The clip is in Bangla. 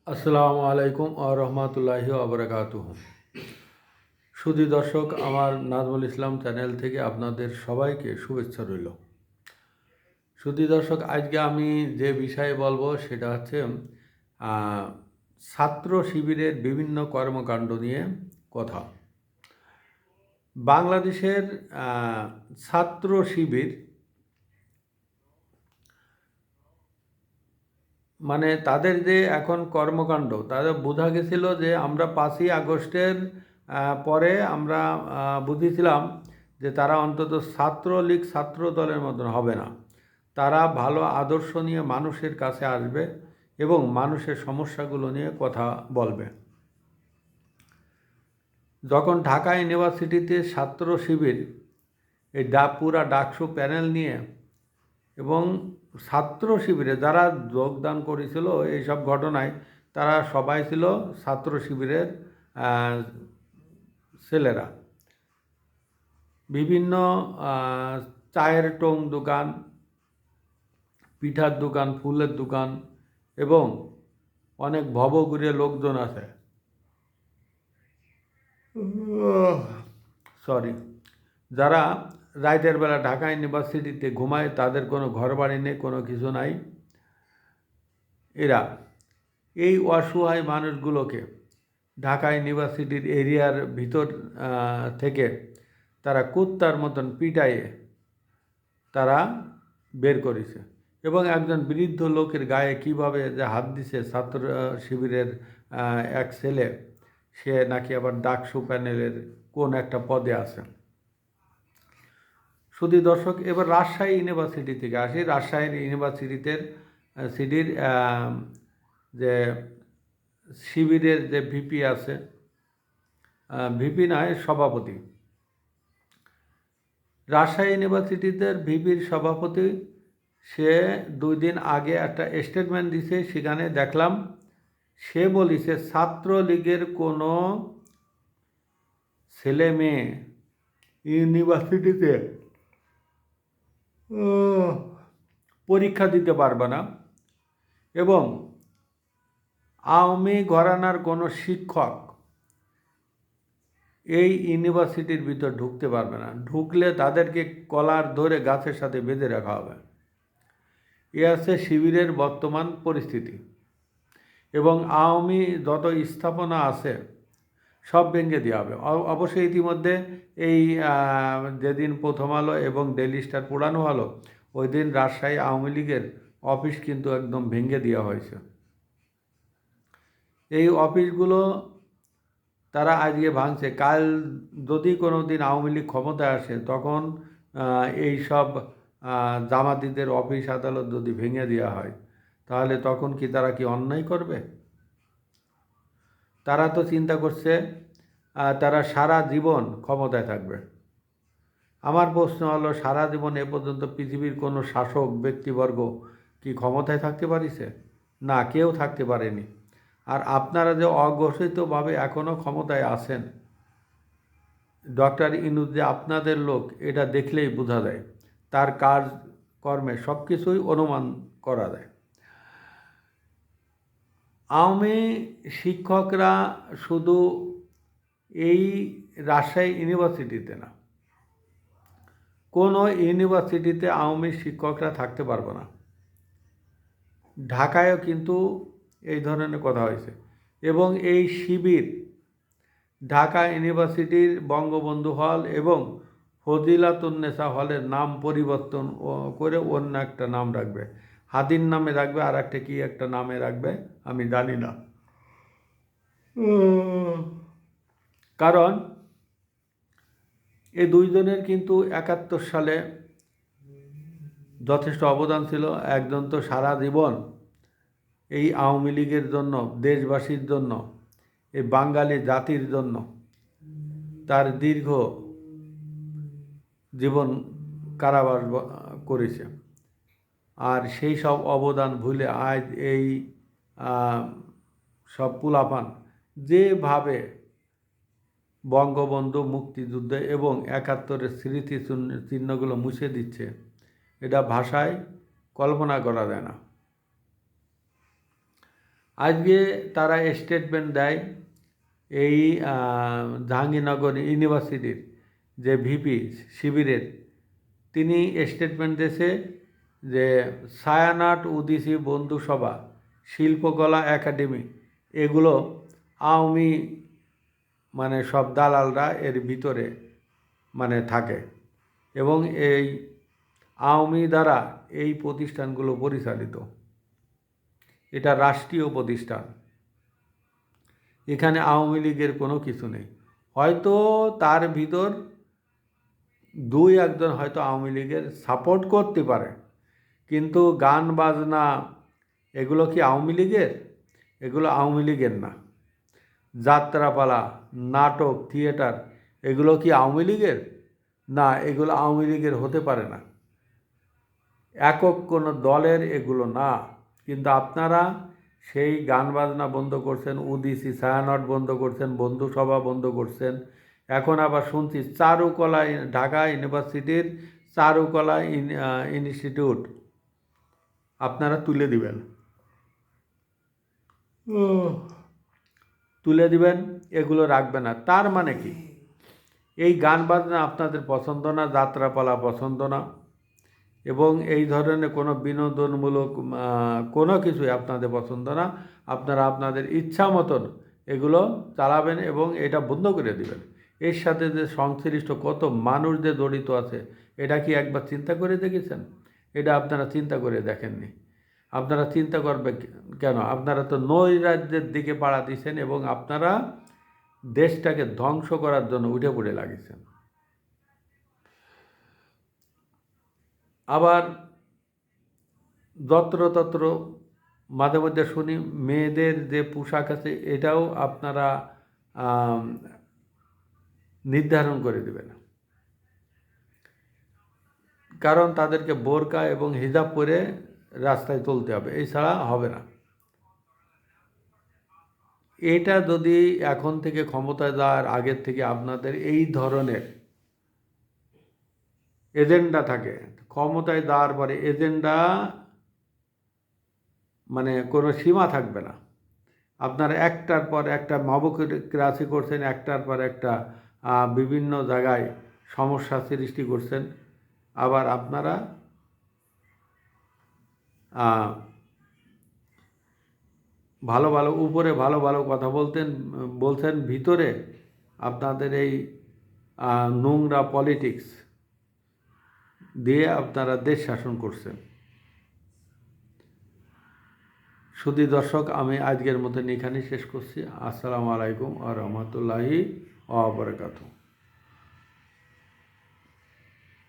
আসসালামু আলাইকুম রহমতুল্লাহি আবরাকাতুহু। সুধী দর্শক, আমার নাজমুল ইসলাম চ্যানেল থেকে আপনাদের সবাইকে শুভেচ্ছা রইল। সুধী দর্শক, আজকে আমি যে বিষয়ে বলবো সেটা হচ্ছে ছাত্র শিবিরের বিভিন্ন কর্মকাণ্ড নিয়ে কথা। বাংলাদেশের ছাত্র শিবির মানে তাদের যে এখন কর্মকাণ্ড, তাদের বোঝা গেছিল যে আমরা 5ই আগস্টের পরে আমরা বুঝেছিলাম যে তারা অন্তত ছাত্রলীগ ছাত্র দলের মতন হবে না। তারা ভালো আদর্শ নিয়ে মানুষের কাছে আসবে এবং মানুষের সমস্যাগুলো নিয়ে কথা বলবে। যখন ঢাকা ইউনিভার্সিটিতে ছাত্র শিবির এই পুরা ডাকসু প্যানেল নিয়ে এবং ছাত্র শিবিরে যারা যোগদান করেছিল এইসব ঘটনায়, তারা সবাই ছিল ছাত্র শিবিরের ছেলেরা। বিভিন্ন চায়ের টং দোকান, পিঠার দোকান, ফুলের দোকান এবং অনেক ভবঘুরে লোকজন আছে, সরি, যারা রাতের বেলা ঢাকা ইউনিভার্সিটিতে ঘুমায়, তাদের কোনো ঘর বাড়ি নেই, কোনো কিছু নাই। এরা এই অসহায় মানুষগুলোকে ঢাকা ইউনিভার্সিটির এরিয়ার ভিতর থেকে তারা কুত্তার মতন পিটাইয়ে তারা বের করেছে এবং একজন বৃদ্ধ লোকের গায়ে কিভাবে যে হাত দিছে ছাত্র শিবিরের এক ছেলে, সে নাকি আবার ডাকসু প্যানেলের কোন একটা পদে আছে। শুধু দর্শক, এবার রাজশাহী ইউনিভার্সিটি থেকে আসি। রাজশাহী সিটির যে শিবিরের যে ভিপি আছে, ভিপি নয়, সভাপতি, রাজশাহী ইউনিভার্সিটিতে ভিপির সভাপতি, সে 2 দিন আগে একটা স্টেটমেন্ট দিছে। সেখানে দেখলাম সে বলিছে ছাত্রলীগের কোনো ছেলে মেয়ে ইউনিভার্সিটিতে পরীক্ষা দিতে পারবে না এবং আওয়ামী ঘরানার কোনো শিক্ষক এই ইউনিভার্সিটির ভিতর ঢুকতে পারবে না। ঢুকলে তাদেরকে কলার ধরে গাছের সাথে বেঁধে রাখা হবে। এ আছে শিবিরের বর্তমান পরিস্থিতি এবং আওয়ামী যত স্থাপনা আছে সব ভেঙে দেওয়া হবে। অবশ্যই ইতিমধ্যে এই যেদিন প্রথম আলো এবং ডেইলি স্টার পোড়ানো হলো, ওই দিন রাজশাহী আওয়ামী লীগের অফিস কিন্তু একদম ভেঙে দেওয়া হয়েছে। এই অফিসগুলো তারা আজকে ভাঙছে। কাল যদি কোনো দিন আওয়ামী লীগ ক্ষমতায় আসে, তখন এই সব জামাতিদের অফিস আদালত যদি ভেঙে দেওয়া হয়, তাহলে তখন কি তারা কি অন্যায় করবে? তারা তো চিন্তা করছে তারা সারা জীবন ক্ষমতায় থাকবে। আমার প্রশ্ন হলো, সারা জীবন এ পর্যন্ত পৃথিবীর কোনো শাসক ব্যক্তিবর্গ কি ক্ষমতায় থাকতে পারিছে? না, কেউ থাকতে পারেনি। আর আপনারা যে অঘোষিতভাবে এখনও ক্ষমতায় আছেন, ডক্টর ইউনূস যে আপনাদের লোক, এটা দেখলেই বোঝা যায়। তার কাজ কর্মে সব কিছুই অনুমান করা যায়। আওয়ামী শিক্ষকরা শুধু এই রাজশাহী ইউনিভার্সিটিতে না, কোনো ইউনিভার্সিটিতে আওয়ামী শিক্ষকরা থাকতে পারবে না। ঢাকায়ও কিন্তু এই ধরনের কথা হয়েছে এবং এই শিবির ঢাকা ইউনিভার্সিটির বঙ্গবন্ধু হল এবং ফজিলাতুন্নেসা হলের নাম পরিবর্তন করে অন্য একটা নাম রাখবে। হাদির নামে রাখবে, আর একটা কি একটা নামে রাখবে, আমি জানি না। কারণ এই দুইজনের কিন্তু 71 সালে যথেষ্ট অবদান ছিল। একজন তো সারা জীবন এই আওয়ামী লীগের জন্য, দেশবাসীর জন্য, এই বাঙালি জাতির জন্য তার দীর্ঘ জীবন কারাবাস করেছে। আর সেই সব অবদান ভুলে আজ এই সব পোলাপান যেভাবে বঙ্গবন্ধু, মুক্তিযুদ্ধ এবং 71-এর স্মৃতি চিহ্নগুলো মুছে দিচ্ছে, এটা ভাষায় কল্পনা করা যায় না। আজকে তারা স্টেটমেন্ট দেয়, এই জাহাঙ্গীরনগর ইউনিভার্সিটির যে ভিপি শিবিরের, তিনি স্টেটমেন্ট দিয়েছে যে ছায়ানট, উদীচী, বন্ধুসভা, শিল্পকলা একাডেমি এগুলো আওয়ামী সব দালালরা এর ভিতরে থাকে, এবং এই আওয়ামী দ্বারা এই প্রতিষ্ঠানগুলো পরিচালিত। এটা রাষ্ট্রীয় প্রতিষ্ঠান, এখানে আওয়ামী লীগের কোনো কিছু নেই। হয়তো তার ভিতর দুই একজন হয়তো আওয়ামী লীগের সাপোর্ট করতে পারে, কিন্তু গান বাজনা এগুলো কি আওয়ামী লীগের? এগুলো আওয়ামী লীগের না। যাত্রাপালা, নাটক, থিয়েটার এগুলো কি আওয়ামী লীগের? না, এগুলো আওয়ামী লীগের হতে পারে না, একক কোনো দলের এগুলো না। কিন্তু আপনারা সেই গান বাজনা বন্ধ করছেন, উদীচী, ছায়ানট বন্ধ করছেন, বন্ধুসভা বন্ধ করছেন। এখন আবার শুনছি চারুকলা, ঢাকা ইউনিভার্সিটির চারুকলা ইনস্টিটিউট আপনারা তুলে দিবেন, এগুলো রাখবে না। তার মানে কি? এই গান বাজনা আপনাদের পছন্দ না, যাত্রাপালা পছন্দ না, এবং এই ধরনের কোনো বিনোদনমূলক কোনো কিছুই আপনাদের পছন্দ না। আপনারা আপনাদের ইচ্ছা মতন এগুলো চালাবেন এবং এটা বন্ধ করে দিবেন। এর সাথে যে সংশ্লিষ্ট কত মানুষ যে জড়িত আছে, এটা কি একবার চিন্তা করে দেখেছেন? এটা আপনারা চিন্তা করে দেখেননি। আপনারা চিন্তা করবে কেন? আপনারা তো নৈরাজ্যের দিকে পাড়া দিয়েছেন এবং আপনারা দেশটাকে ধ্বংস করার জন্য উঠে পড়ে লাগিয়েছেন। আবার যত্রতত্র মাঝে মধ্যে শুনি মেয়েদের যে পোশাক আছে এটাও আপনারা নির্ধারণ করে দেবেন, কারণ তাদেরকে বোরকা এবং হিজাব পরে রাস্তায় চলতে হবে, এছাড়া হবে না। এটা যদি এখন থেকে ক্ষমতায় যাওয়ার আগের থেকে আপনাদের এই ধরনের এজেন্ডা থাকে, ক্ষমতায় যাওয়ার পরে এজেন্ডা কোনো সীমা থাকবে না। আপনারা একটার পর একটা মবক্রেসি করছেন, একটার পর একটা বিভিন্ন জায়গায় সমস্যা সৃষ্টি করছেন। আবার আপনারা ভালো ভালো উপরে ভালো ভালো কথা বলছেন, ভিতরে আপনাদের এই নোংরা পলিটিক্স দিয়ে আপনারা দেশ শাসন করছেন। শুধু দর্শক, আমি আজকের মতন এখানেই শেষ করছি। আসসালামু আলাইকুম ওয়া রাহমাতুল্লাহি ওয়া বারাকাতুহু।